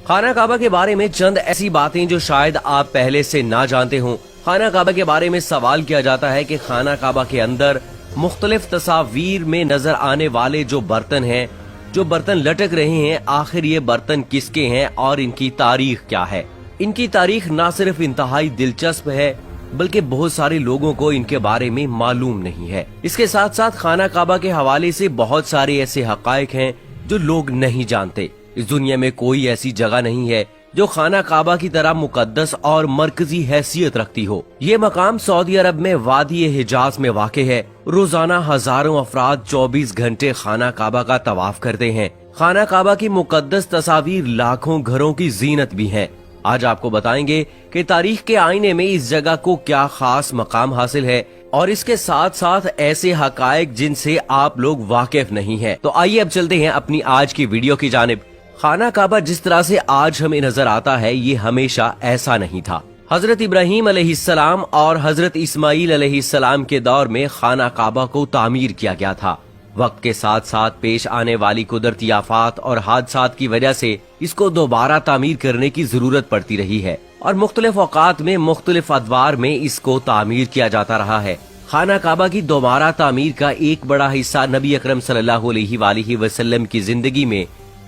खाना काबा के बारे में चंद ऐसी बातें जो शायद आप पहले से ना जानते हों। खाना काबा के बारे में सवाल किया जाता है कि खाना काबा के अंदर मुख्तलिफ तस्वीर में नजर आने वाले जो बर्तन हैं, जो बर्तन लटक रहे हैं, आखिर ये बर्तन किसके हैं और इनकी तारीख क्या है। इनकी तारीख ना सिर्फ इंतहाई दिलचस्प है बल्कि बहुत सारे लोगों को इनके बारे में मालूम नहीं है। इसके साथ साथ खाना काबा के हवाले से बहुत सारे ऐसे हकायक हैं जो लोग नहीं जानते। इस दुनिया में कोई ऐसी जगह नहीं है जो खाना काबा की तरह मुकद्दस और मरकजी हैसियत रखती हो। ये मकाम सऊदी अरब में वादी हिजाज में वाक़ है। रोजाना हजारों अफराद 24 घंटे खाना काबा का तवाफ करते हैं। खाना काबा की मुकद्दस तस्वीर लाखों घरों की जीनत भी है। आज आपको बताएंगे कि तारीख के आईने में इस जगह को क्या खास मकाम हासिल है और इसके साथ साथ ऐसे हकायक जिनसे आप लोग वाकिफ नहीं हैं। तो आइए अब चलते हैं अपनी आज की वीडियो की जानिब। खाना काबा जिस तरह से आज हमें नजर आता है ये हमेशा ऐसा नहीं था। हजरत इब्राहीम अलैहिस्सलाम और हजरत इस्माइल अलैहिस्सलाम के दौर में खाना काबा को तामीर किया गया था। वक्त के साथ साथ पेश आने वाली कुदरती आफात और हादसात की वजह से इसको दोबारा तामीर करने की जरूरत पड़ती रही है और मुख्तलिफ औकात में मुख्तलिफ अदवार में इसको तामीर किया जाता रहा है। खाना काबा की दोबारा तामीर का एक बड़ा हिस्सा नबी अकरम सल्लल्लाहु अलैहि वसल्लम की जिंदगी में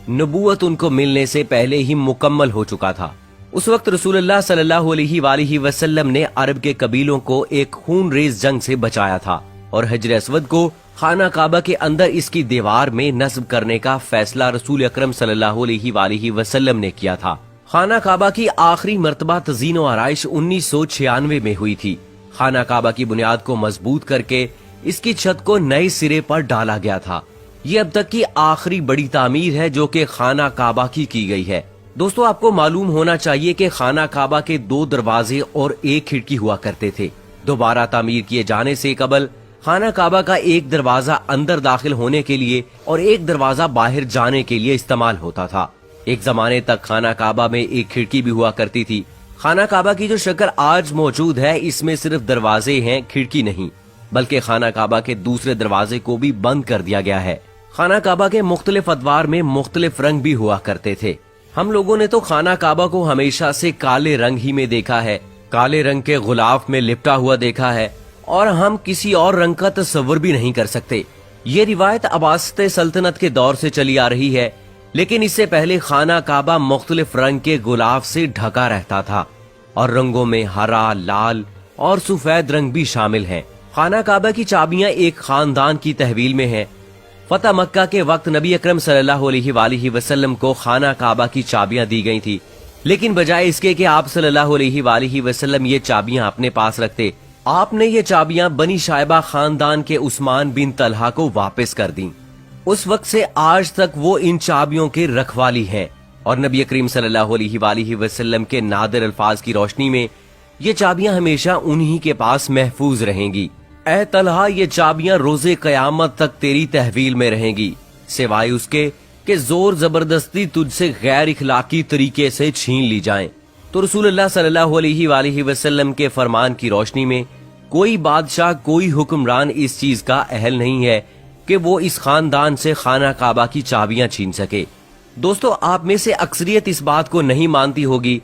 नबूवत उनको मिलने से पहले ही मुकम्मल हो चुका था। उस वक्त रसूलुल्लाह सल्लल्लाहु अलैहि वसल्लम ने अरब के कबीलों को एक खूनरेज जंग से बचाया था और हजर अस्वद को खाना काबा के अंदर इसकी दीवार में नस्ब करने का फैसला रसूल अकरम सल्लल्लाहु अलैहि वसल्लम ने किया था। खाना काबा की आखिरी मर्तबा तज़ीन व आराइश 1996 में हुई थी। खाना काबा की बुनियाद को मजबूत करके इसकी छत को नए सिरे पर डाला गया था। ये अब तक की आखिरी बड़ी तामीर है जो कि खाना काबा की गई है। दोस्तों, आपको मालूम होना चाहिए कि खाना काबा के 2 दरवाजे और 1 खिड़की हुआ करते थे। दोबारा तामीर किए जाने से कबल खाना काबा का एक दरवाजा अंदर दाखिल होने के लिए और एक दरवाजा बाहर जाने के लिए इस्तेमाल होता था। एक जमाने तक खाना काबा में 1 खिड़की भी हुआ करती थी। खाना काबा की जो शक्ल आज मौजूद है इसमें सिर्फ दरवाजे हैं, खिड़की नहीं, बल्कि खाना काबा के दूसरे दरवाजे को भी बंद कर दिया गया है। खाना काबा के मुख्तलिफ अदवार में मुख्तलिफ रंग भी हुआ करते थे। हम लोगों ने तो खाना काबा को हमेशा से काले रंग ही में देखा है, काले रंग के गुलाफ में लिपटा हुआ देखा है और हम किसी और रंग का तस्वर भी नहीं कर सकते। ये रिवायत अब्बासिद सल्तनत के दौर से चली आ रही है, लेकिन इससे पहले खाना काबा मुख्तलिफ रंग के गुलाफ से ढका रहता था और रंगों में हरा, लाल और सफेद रंग भी शामिल हैं। खाना काबा की चाबियां एक खानदान की तहवील में है। फतह मक्का के वक्त नबी अकरम सल्लल्लाहु अलैहि वसल्लम को खाना काबा की चाबियां दी गई थी, लेकिन बजाय इसके कि आप सल्लल्लाहु अलैहि वसल्लम ये चाबियां अपने पास रखते, आपने ये चाबियां बनी शाइबा खानदान के उस्मान बिन तलहा को वापस कर दी। उस वक्त से आज तक वो इन चाबियों के रखवाली हैं और नबी करीम सल्लल्लाहु अलैहि वसल्लम के नादिर अल्फाज की रोशनी में ये चाबियां हमेशा उन्हीं के पास महफूज रहेंगी। ऐ तलहा, ये चाबियां रोजे कयामत तक तेरी तहवील में रहेंगी, सिवाय उसके कि जोर जबरदस्ती तुझसे गैर इखलाकी तरीके से छीन ली जाएं। तो रसूलुल्लाह सल्लल्लाहु अलैहि वसल्लम के फरमान की रोशनी में कोई बादशाह, कोई हुक्मरान इस चीज का अहल नहीं है कि वो इस खानदान से खाना काबा की चाबियां छीन सके। दोस्तों, आप में से अक्सरियत इस बात को नहीं मानती होगी।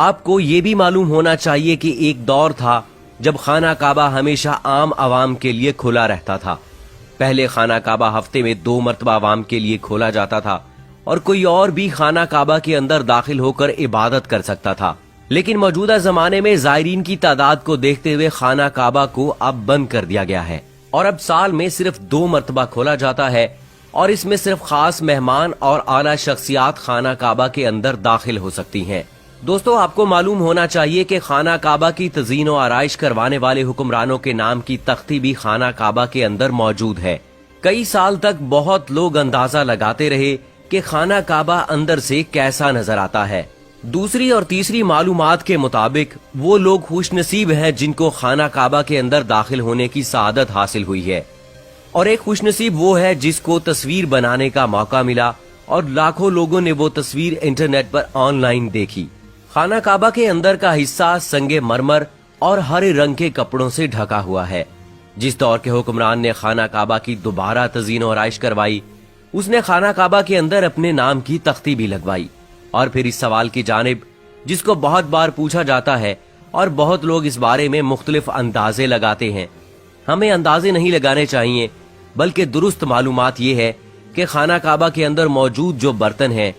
आपको ये भी मालूम होना चाहिए कि एक दौर था जब खाना काबा हमेशा आम आवाम के लिए खुला रहता था। पहले खाना काबा हफ्ते में 2 मरतबा आवाम के लिए खोला जाता था और कोई और भी खाना काबा के अंदर दाखिल होकर इबादत कर सकता था। लेकिन मौजूदा जमाने में जायरीन की तादाद को देखते हुए खाना काबा को अब बंद कर दिया गया है और अब साल में सिर्फ 2 मरतबा खोला जाता है और इसमें सिर्फ खास मेहमान और आला शख्सियात खाना काबा के अंदर दाखिल हो सकती हैं। दोस्तों, आपको मालूम होना चाहिए कि खाना काबा की तज़ीन व आराइश करवाने वाले हुक्मरानों के नाम की तख्ती भी खाना काबा के अंदर मौजूद है। कई साल तक बहुत लोग अंदाजा लगाते रहे कि खाना काबा अंदर से कैसा नजर आता है। दूसरी और तीसरी मालूमात के मुताबिक वो लोग खुशनसीब हैं जिनको खाना काबा के अंदर दाखिल होने की सआदत हासिल हुई है और एक खुशनसीब वो है जिसको तस्वीर बनाने का मौका मिला और लाखों लोगों ने वो तस्वीर इंटरनेट पर ऑनलाइन देखी। खाना काबा के अंदर का हिस्सा संगे मरमर और हरे रंग के कपड़ों से ढका हुआ है। जिस दौर के हुक्मरान ने खाना काबा की दोबारा तज़ीन और आराइश करवाई, उसने खाना काबा के अंदर अपने नाम की तख्ती भी लगवाई और फिर इस सवाल की जानिब जिसको बहुत बार पूछा जाता है और बहुत लोग इस बारे में मुख्तलिफ अंदाजे लगाते हैं। हमें अंदाजे नहीं लगाने चाहिए, बल्कि दुरुस्त मालूमात ये है कि खाना काबा के अंदर मौजूद जो बर्तन हैं,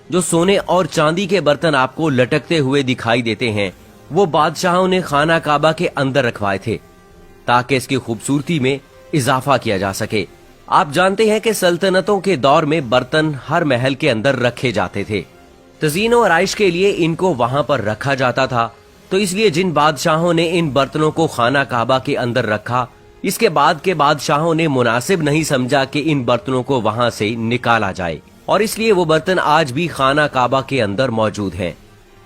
जो सोने और चांदी के बर्तन आपको लटकते हुए दिखाई देते हैं, वो बादशाहों ने खाना काबा के अंदर रखवाए थे ताकि इसकी खूबसूरती में इजाफा किया जा सके। आप जानते हैं कि सल्तनतों के दौर में बर्तन हर महल के अंदर रखे जाते थे। तज़ीन और आइश के लिए इनको वहां पर रखा जाता था। तो इसलिए जिन बादशाहों ने इन बर्तनों को खाना काबा के अंदर रखा, इसके बाद के बादशाहों ने मुनासिब नहीं समझा कि इन बर्तनों को वहां से निकाला जाए, और इसलिए वो बर्तन आज भी खाना काबा के अंदर मौजूद हैं।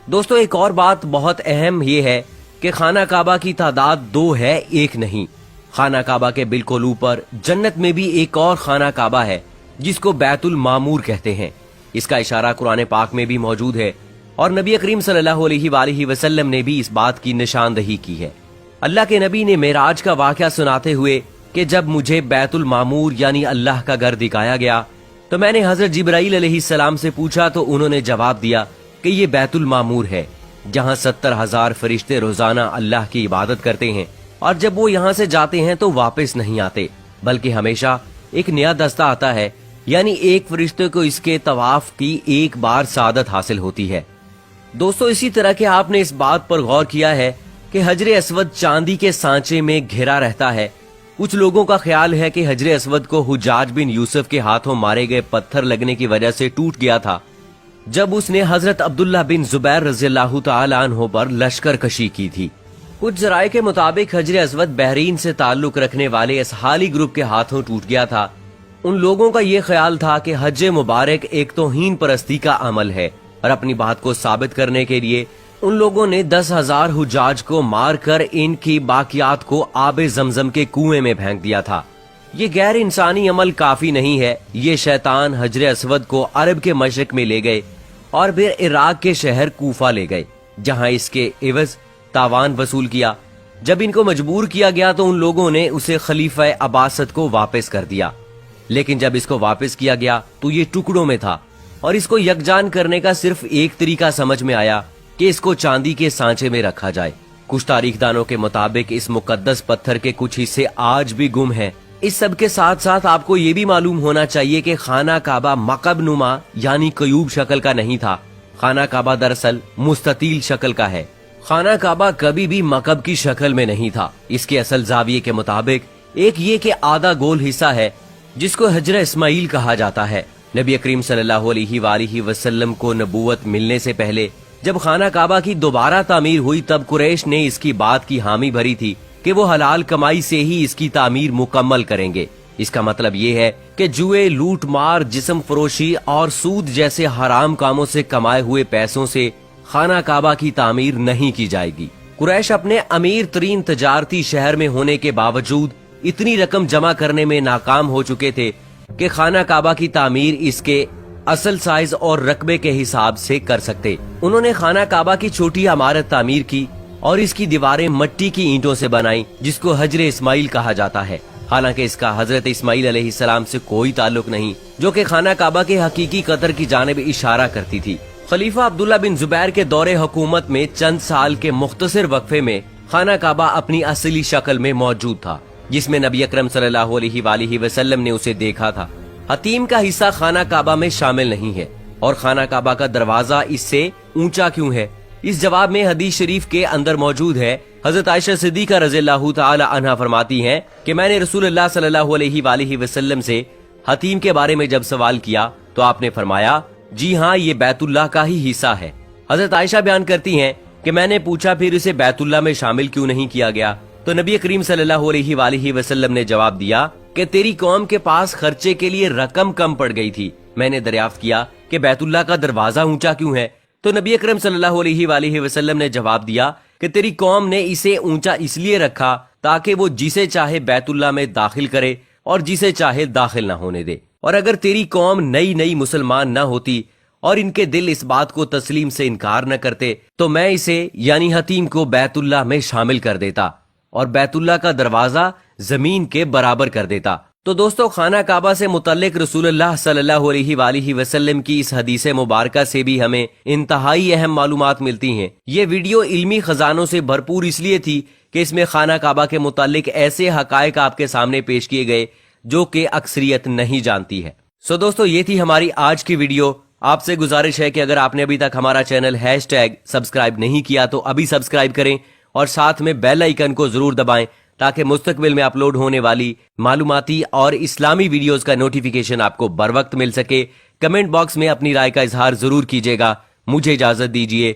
दोस्तों, एक और बात बहुत अहम ये है कि खाना काबा की तादाद 2 है, 1 नहीं। खाना काबा के बिल्कुल ऊपर जन्नत में भी एक और खाना काबा है जिसको बैतुल मामूर कहते हैं। इसका इशारा कुरान पाक में भी मौजूद है और नबी करीम सल्लल्लाहु अलैहि वसल्लम ने भी इस बात की निशानदही की है। अल्लाह के नबी ने मेराज का वाक़या सुनाते हुए कि जब मुझे बैतुल मामूर यानी अल्लाह का घर दिखाया गया तो मैंने हजरत जिब्राईल अलैहिस्सलाम से पूछा, तो उन्होंने जवाब दिया कि ये बैतुल मामूर है जहाँ 70,000 फरिश्ते रोजाना अल्लाह की इबादत करते हैं, और जब वो यहाँ से जाते हैं तो वापस नहीं आते, बल्कि हमेशा एक नया दस्ता आता है, यानी एक फरिश्ते को इसके तवाफ की एक बार सादत हासिल होती है। दोस्तों, इसी तरह के आपने इस बात पर गौर किया है कि हजरे अस्वद चांदी के सांचे में घिरा रहता है। कुछ लोगों का ख्याल है कि हजरे अस्वद को हुज्जाज बिन यूसुफ के हाथों मारे गए पत्थर लगने की वजह से टूट गया था जब उसने हजरत अब्दुल्ला बिन जुबैर रज़ियल्लाहु ताला अन्हु पर लश्कर कशी की थी। कुछ जराये के मुताबिक हजरे अस्वद बहरीन से ताल्लुक रखने वाले असहाली ग्रुप के हाथों टूट गया था। उन लोगों का ये ख्याल था कि हज मुबारक एक तौहीन परस्ती का अमल है, और अपनी बात को साबित करने के लिए उन लोगों ने 10,000 हुज्जाज को मार कर इनकी बाकियात को आबे जमजम के कुएं में फेंक दिया था। ये गैर इंसानी अमल काफी नहीं है। ये शैतान हजरे अस्वद को अरब के मशरिक में ले गए और फिर इराक के शहर कूफा ले गए, जहां इसके एवज तावान वसूल किया। जब इनको मजबूर किया गया तो उन लोगों ने उसे खलीफा अब्बासिद को वापस कर दिया, लेकिन जब इसको वापस किया गया तो ये टुकड़ों में था, और इसको यकजान करने का सिर्फ एक तरीका समझ में आया कि इसको चांदी के सांचे में रखा जाए। कुछ तारीखदानों के मुताबिक इस मुकद्दस पत्थर के कुछ हिस्से आज भी गुम हैं। इस सब के साथ साथ आपको ये भी मालूम होना चाहिए कि खाना काबा मकब नुमा यानी कयूब शक्ल का नहीं था। खाना काबा दरअसल मुस्ततील शक्ल का है। खाना काबा कभी भी मकब की शक्ल में नहीं था। इसके असल जाविये के मुताबिक एक ये कि आधा गोल हिस्सा है जिसको हजरा इस्माइल कहा जाता है। नबी करीम सल्लल्लाहु अलैहि वसल्लम को नबूवत मिलने से पहले जब खाना काबा की दोबारा तामीर हुई तब कुरैश ने इसकी बात की हामी भरी थी कि वो हलाल कमाई से ही इसकी तामीर मुकम्मल करेंगे। इसका मतलब ये है कि जुए, लूट मार, जिस्म फरोशी और सूद जैसे हराम कामों से कमाए हुए पैसों से खाना काबा की तामीर नहीं की जाएगी। कुरैश अपने अमीर तरीन तजारती शहर में होने के बावजूद इतनी रकम जमा करने में नाकाम हो चुके थे कि खाना काबा की तामीर इसके असल साइज और रकबे के हिसाब से कर सकते। उन्होंने खाना काबा की छोटी इमारत तामीर की और इसकी दीवारें मिट्टी की ईंटों से बनाई, जिसको हजरे इस्माइल कहा जाता है। हालांकि इसका हजरत इस्माइल अलैहिस्सलाम से कोई ताल्लुक नहीं, जो कि खाना काबा के हकीकी कदर की जानिब इशारा करती थी। खलीफा अब्दुल्ला बिन जुबैर के दौरे हुकूमत में चंद साल के मुख्तसर वक्फे में खाना काबा अपनी असली शक्ल में मौजूद था, जिसमें नबी अकरम सल्लल्लाहु अलैहि वसल्लम ने उसे देखा था। हतीम का हिस्सा खाना काबा में शामिल नहीं है, और खाना काबा का दरवाजा इससे ऊंचा क्यों है? इस जवाब में हदीस शरीफ के अंदर मौजूद है। हजरत आयशा सिद्दीका रज़ियल्लाहु ताला अन्हा फरमाती हैं कि मैंने रसूलुल्लाह सल्लल्लाहु अलैहि वसल्लम से हतीम के बारे में जब सवाल किया तो आपने फरमाया, जी हाँ, ये बैतुल्लाह का ही हिस्सा है। हजरत आयशा बयान करती हैं कि मैंने पूछा, फिर इसे बैतुल्लाह में शामिल क्यों नहीं किया गया? तो नबी करीम सल्लल्लाहु अलैहि वसल्लम ने जवाब दिया कि तेरी कौम के पास खर्चे के लिए रकम कम पड़ गई थी। मैंने दरियाफ्त किया कि बैतुल्लाह का दरवाजा ऊंचा क्यों है? तो नबी अकरम सल्लल्लाहु अलैहि वसल्लम ने जवाब दिया कि तेरी कौम ने इसे ऊंचा इसलिए रखा ताकि वो जिसे चाहे बैतुल्लाह में दाखिल करे और जिसे चाहे दाखिल ना होने दे। और अगर तेरी कौम नई मुसलमान न होती और इनके दिल इस बात को तस्लीम से इनकार न करते तो मैं इसे यानी हतीम को बैतुल्लाह में शामिल कर देता और बैतुल्लाह का दरवाजा जमीन के बराबर कर देता। تو دوستو خانہ کعبہ سے متعلق رسول اللہ صلی اللہ علیہ وآلہ وسلم کی اس حدیث مبارکہ سے بھی ہمیں انتہائی اہم معلومات ملتی ہیں۔ یہ ویڈیو علمی خزانوں سے بھرپور اس لیے تھی کہ اس میں خانہ کعبہ کے متعلق ایسے حقائق آپ کے سامنے پیش کیے گئے جو کہ اکثریت نہیں جانتی ہے۔ سو دوستو یہ تھی ہماری آج کی ویڈیو۔ آپ سے گزارش ہے کہ اگر آپ نے ابھی تک ہمارا چینل #سبسکرائب نہیں کیا تو ابھی سبسکرائب کریں اور ساتھ میں بیل آئیکن کو ضرور دبائیں تاکہ مستقبل میں اپلوڈ ہونے والی معلوماتی اور اسلامی ویڈیوز کا نوٹیفیکیشن آپ کو بر وقت مل سکے۔ کمنٹ باکس میں اپنی رائے کا اظہار ضرور کیجیے گا۔ مجھے اجازت دیجیے۔